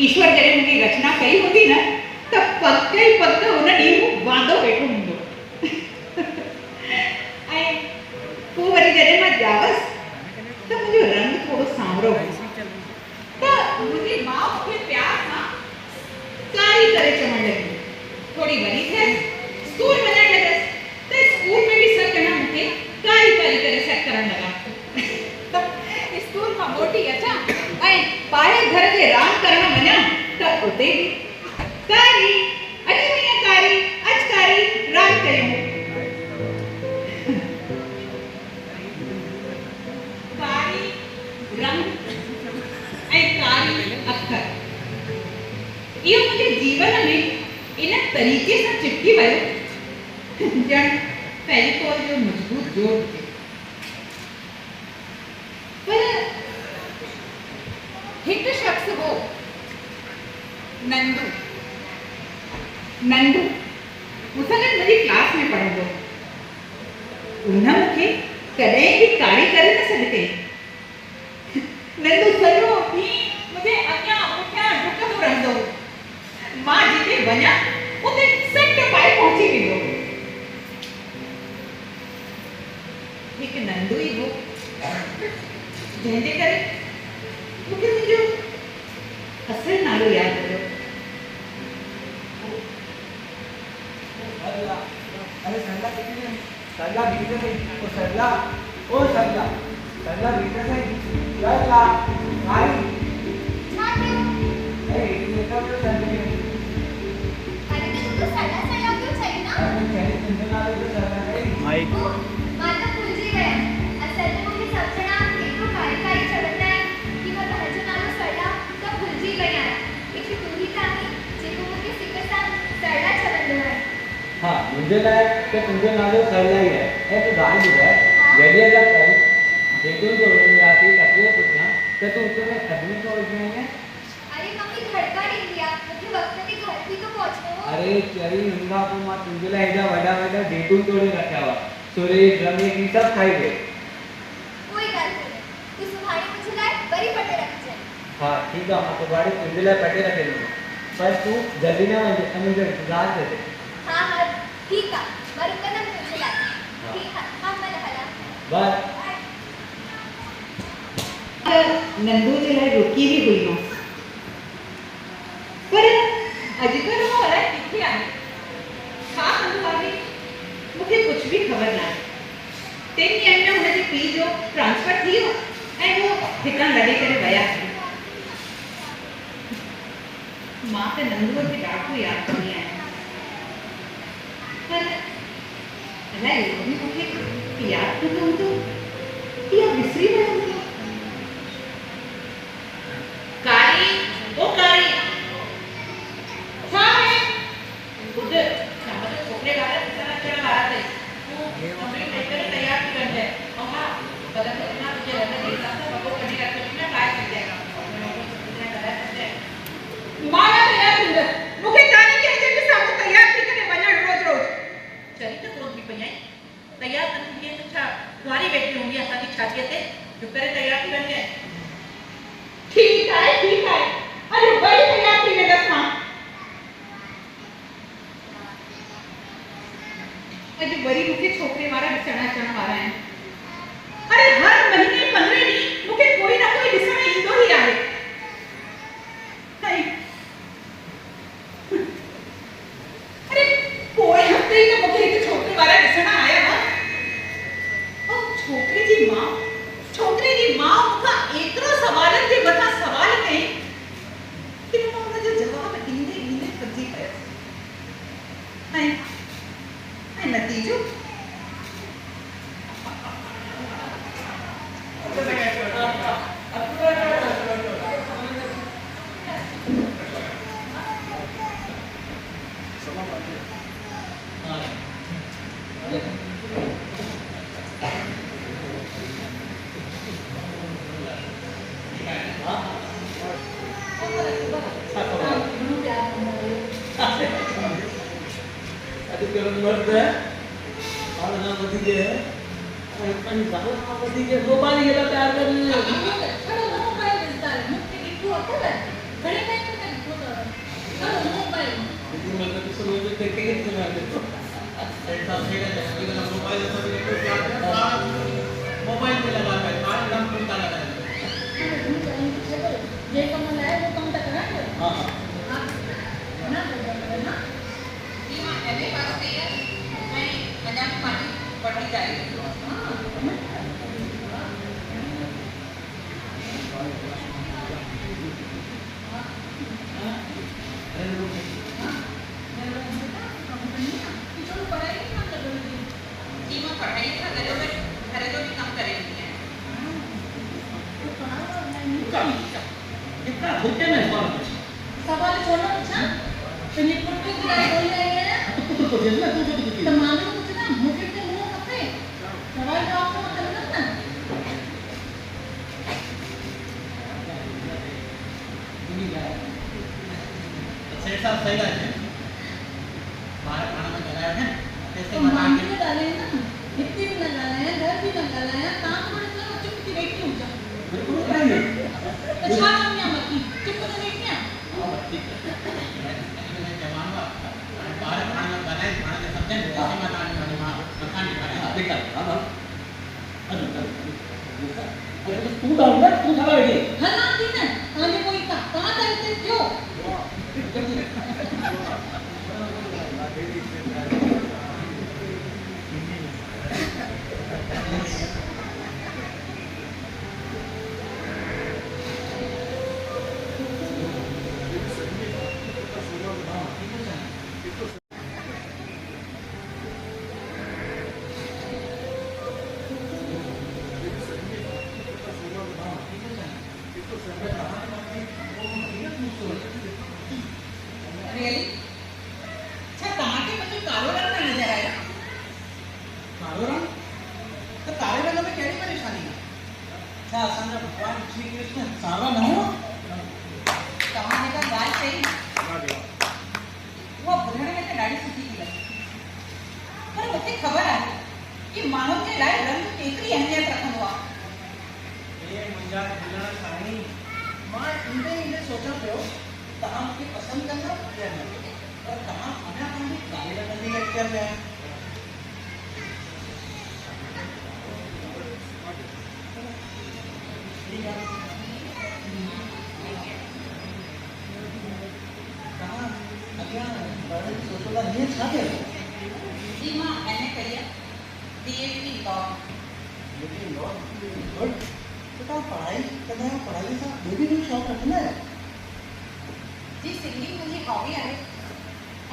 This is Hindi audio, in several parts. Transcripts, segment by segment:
ईश्वर जॾहिं मुंहिंजी रचना कई हूंदी न त पक ई पक हुन ॾींहुं वांदो वेठो हूंदो ऐं पोइ वरी जॾहिं मां ॼावसि त मुंहिंजो रंग थोरो सांवरो हो त मुंहिंजी माउ मूंखे प्यार सां कारी करे चवणु लॻी। थोरी वॾी थियसि स्कूल वञणु लॻसि त स्कूल में बि सभु ॼणा मूंखे कारी कारी करे सॾु करणु लॻा। स्कूल मां मोटी अचां ऐं ॿाहिरि घर जे रांदि करणु वञां त उते बि कारी अच वञा कारी अच कारी रांदि कयूं। कारी रंग ऐं कारी अखर इहो मुंहिंजे जीवन में इन तरीक़े सां चिपकी वियो ॼण फेविकोल जो मजबूत जोड़ हुजे। पर हिकु शख्स हो नंदू मूंसां गॾु मुंहिंजी क्लास में पढ़ंदो। उन मूंखे कॾहिं बि कारी करे न सॾु कई। नंदू सॼो ॾींहुं मुंहिंजे अॻियां पुठियां डुकंदो रहंदो। मां जिते वञा उते सट पाए पहुची वेंदो। हिकु नंदू ई हो जंहिंजे करे मूंखे मुंहिंजो असुलु नालो यादि हुयो। अरे सरला कितनी है? सरला भीतर है। ओ सरला भीतर है। सरला आई अरे ये कब तो चल रही है? अरे तो सरला क्यों चाहिए ना? अरे कहने तुमने ना तो सरला नहीं माइक माझा फुलजी गया असल में मुझे सब जना एक तो कारी चढ़ता है कि वो हजू नालो सरला तो फुलजी गया એટલે તું ही कानी जेको मुझे सिकसा सरला चढ़ंदो है। हाँ मुझे लगा कि तुमने नालो सरला ही है। ए तो गाय जो है यदि अगर कल जेतुन को में आती कटरे पूछना तो तू उसमें एडमिट को उसमें है। अरे मम्मी घर का इंडिया मुझे वक्त पे घर भी तो पहुंचना हो। अरे चरी नंगा को मां तुझे ला एजा वडा डेटून तोड़े रखा हुआ सुरेश रमेश ये सब खाई गए। कोई गल नहीं तू सुभाणे मुझे लाए बड़ी पटे रख जाए। हाँ ठीक है मैं तो गाड़ी तुझे ला पटे रखे लूंगा पर तू जल्दी ना मुझे इंतजार दे दे। हाँ ठीक है मैं रुका ना मुझे लाए। ठीक है हाँ मैं हला बस नंदू जे लाइ रोकी बि हुई मां पर अॼुकल्ह उहो अलाए किथे आहे छा कंदो आहे मूंखे कुझु बि ख़बर न आहे। 3 ॾींहंनि में हुनजे पीउ जो ट्रांसफर थी वियो ऐं उहो हितां लॾे करे विया। मां त नंदूअ खे ॾाढो यादि कंदी आहियां पर अलाए उहो बि मूंखे यादि कंदो हूंदो या विसरी वियो हूंदो। कारी ओ कारी छा है खुद शाम जो छोकरे वाला कितना चढ़ रहा था तू कंप्लीट लेकर तैयार भी कर दे और हां पता कितना तुझे रहना नहीं सकता बाबू कभी रख के ट्राई कर जाएगा कितना कलर कर जाए माला तैयार सुंदर मुखे जाने के एजेंट साहब तैयार थी करे वणन रोज चली तो रोज भी पई तैयार करनी है तो अच्छा तुम्हारी बेटी होंगी असा की छाती ते जो करे तैयार थी कर जाए। ठीक है अरे बड़ी तैयार थी मैं 10 मां अज वरी मुखे छोकरे वाला ॾिसण अचण वारा आहिनि। अरे हर महीने 15 ॾींहं मुखे कोई ना कोई ॾिसण ईंदो ई आहे। अरे पोइ हफ़्ते ई त मुखे हिकु छोकरे वारा ॾिसण आया हुआ और छोकरे जी मां मूंखां एतिरो सवालनि जे मथां सवाल कई कि मां हुनजो जवाब ॾींदे फसी पियसि ऐं नतीजो मर्द है और ना बदी के है पण जाऊ ना बदी के दो बार गेला तयार कर छडो नको काय दिसताय मुक्ती किती होतं घडी काय मतलब तो सुनो तो देख के कितने में आते हो ऐसा सेट है कि ना मोबाइल ऐसा भी कोई क्या मोबाइल पे लगा है कार्ड एकदम टूटा लगा है हां जी हाँ एमए पास की है मैं पंजाब पार्टी पढ़ने जा रही हूँ जी मैं पढ़ाई का घरे जो भी काम करेंगी है कितना होते में कौन सवाल छोड़ो पूछा तो ये पुरके गिराए बोल रहे हैं तो कुछ ना तू जो तो मालूम कुछ ना मुझे तो मुंह कपड़े सवाल जवाब को मतलब ना सेठ साहब सही बात है बाहर खाना में लगाया है कैसे तो बता मान के के डाले हैं ना मिट्टी भी लगा रहे हैं घर भी लगा रहे हैं काम बड़े तो चुप की बैठी हो जा बिल्कुल नहीं तो छा हम यहाँ मत चुप कर बैठी हैं और ठीक है मैं जवान हुआ बाहर खाना बनाए खाना के समझे कैसे मकान वाली मां मकान बनाया देखा हां अरे तू डाल ना तू साला बैठी हला दिन है आने कोई का कहां जाते क्यों रियली अच्छा कहाँ के मुझे कालो रंग में नजर आया कालो रंग तो काले रंग में केड़ी परेशानी है अच्छा असांजा भगवान श्री कृष्ण सावा न हो कमाने का गाल सही वो बुढ़णे में तो ॾाढी सुठी थी लगी पर मूंखे ख़बर आहे कि माण्हुनि जे लाइ रंग केतिरी अहमियत रखंदो आहे ए मुंजा झूलण साईं मां ईंदे सोचा पियो तव्हां मूंखे पसंदि कंदा या न पर तव्हां अञा ताईं काले रंग जी ॻाल्हि पिया पिया ठीक आहे तव्हां अॻियां बढ़ण जी सोचो था हीअं छा कयो जी मां एमए कई आहे डीएलडी लॉ लेकिन लॉ गुड तो तव्हां पढ़ाई कंदा आहियो पढ़ाई सां ॿियो बि कोई शौक़ु रखंदा आहियो जी सिंगिंग मुंहिंजी हॉबी आहे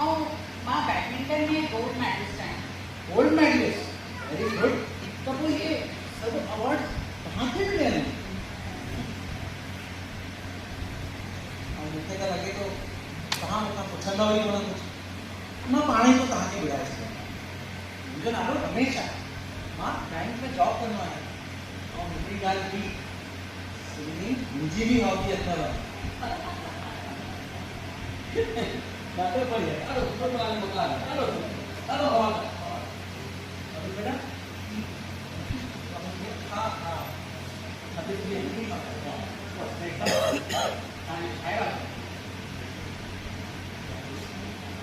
ऐं मां बैडमिंटन में गोल्ड मेडलिस्ट आहियां गोल्ड मेडलिस्ट वेरी गुड तो पोइ ये सब अवार्ड कहाँ से मिले हैं और मूंखे त लॻे थो तव्हां मूंखां पुछंदव ई कोन कुझु मां पाण ई थो तव्हांखे ॿुधाए सघां मुंहिंजो नालो रमेश आहे मां बैंक में जॉब कंदो आहियां ऐं हिकिड़ी ॻाल्हि ॿी सिंगिंग मुंहिंजी बि हॉबी अथव ॾाढो बढ़िया ॾाढो सुठो प्लान मकान ॾाढो ॾाढो हवाला अभी बेटा हाँ हाँ अभी ये नहीं पता बस देखा हाँ ये खाएगा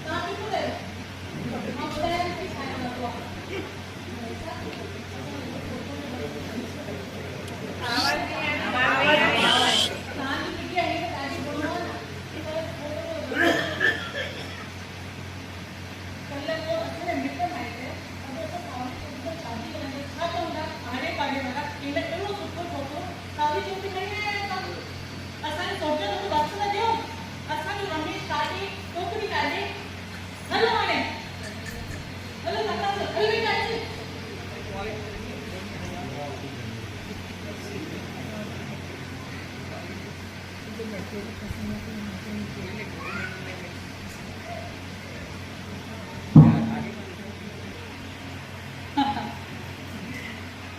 कहां की बोले हम बोले हैं कि खाना लगवा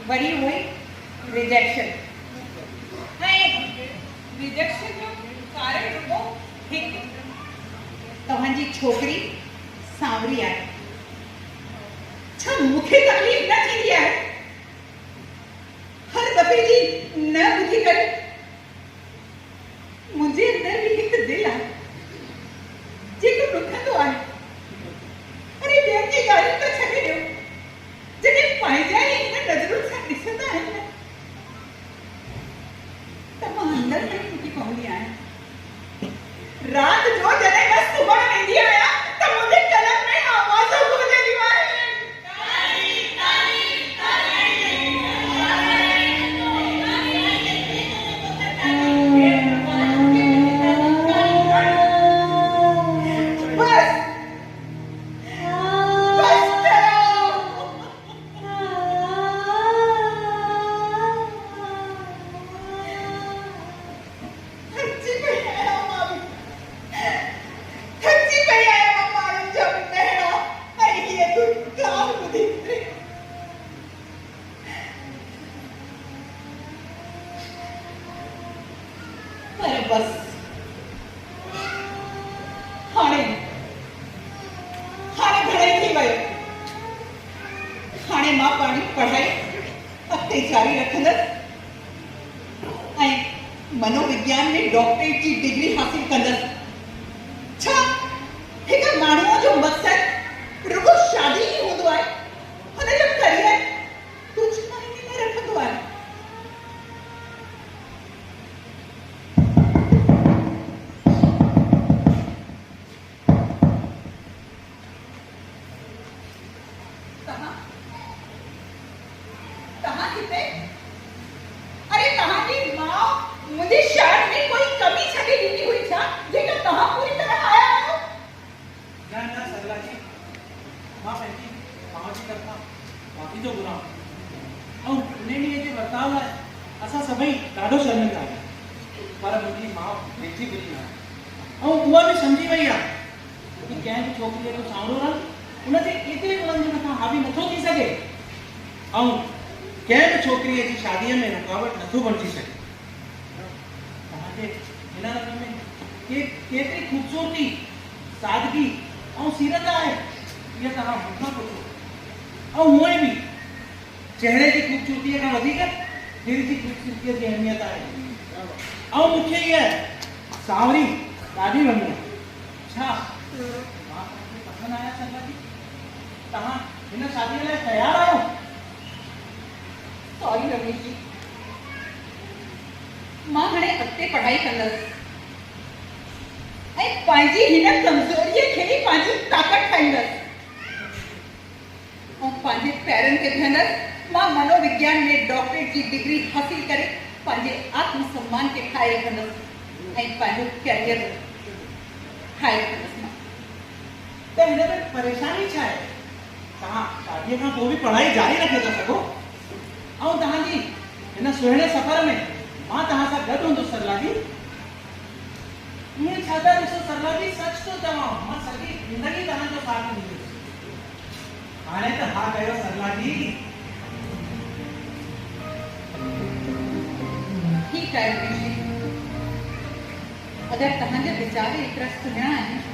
वरी हुई रिजेक्शन रिजेक्शन जो कारण रुगो हिकु तव्हांजी छोकिरी सांवरी आहे छा मूंखे तकलीफ़ न थींदी आहे हर दफ़े जी न ॿुधी करे मुंहिंजे अंदर बि हिकु दिलि आहे बस हाणे घणे थी वियो हाणे मां पंहिंजी पढ़ाई अॻिते जारी रखंदसि ऐं मनोविज्ञान में डॉक्टरेट जी डिग्री हासिल कंदसि छा हिक माण्हूअ जो मक़सदु रुगो शादी ई हूंदो आहे हुनजो करियर कुझु मायने न रखंदो आहे तव्हां हिते अरे तव्हांजी मां मुंहिंजे शहर में कोई कमी छॾे ॾिनी हुई छा जेका तव्हां पूरी तरह आया आहियो न न सरला जी मां पंहिंजी माउ जी तरफ़ां माफ़ी थो घुरां ऐं उन ॾींहं जे वर्ताव लाइ असां सभई ॾाढो शर्मिंदा आहियूं पर मुंहिंजी माउ बेची बुरी आहे ऐं उहा बि सम्झी वई आहे कि कंहिं बि छोकिरीअ जो सावरो रंग उनजे एतिरे गुणनि जे मथां हावी नथो थी सघे ऐं कंहिं बि छोकिरीअ जी शादीअ में रुकावट नथो बणिजी सघे तव्हांजे हिन रंग में केतिरी ख़ूबसूरती सादगी ऐं सीरत आहे इहा तव्हां मूंखां पुछो ऐं हूअं ई बि चहिरे जी ख़ूबसूरतीअ खां वधीक दिलि जी ख़ूबसूरतीअ जी अहमियत आहे ऐं मूंखे इहा सावरी ॾाढी वणी आहे छा मां तव्हांखे पसंदि आहियां सरला जी तव्हां हिन शादीअ लाइ तयारु आहियो सॉरी रमेश जी मां हाणे अॻिते पढ़ाई कंदसि ऐं पंहिंजी हिन कमज़ोरीअ खे ई पंहिंजी ताक़त ठाहींदसि ऐं पंहिंजे पैरनि ते बीहंदसि मां मनोविज्ञान में डॉक्टरेट जी डिग्री हासिल करे पंहिंजे आत्मसम्मान खे ठाहे रखंदसि ऐं पंहिंजो कैरियर ठाहे रखंदसि मां त हिन में परेशानी छा आहे तव्हां शादीअ खां पोइ बि पढ़ाई जारी रखे था सघो ऐं तव्हांजी हिन सुहिणे सफ़र में मां तव्हां सां गॾु हूंदुसि सरला जी ईअं छा था ॾिसो सरला जी सच थो चवां मां सॼी ज़िंदगी तव्हांजो साथ ॾींदुसि हाणे त हा कयो सरला जी ठीकु आहे रमेश जी अगरि तव्हांजा वीचार एतिरा सुहिणा आहिनि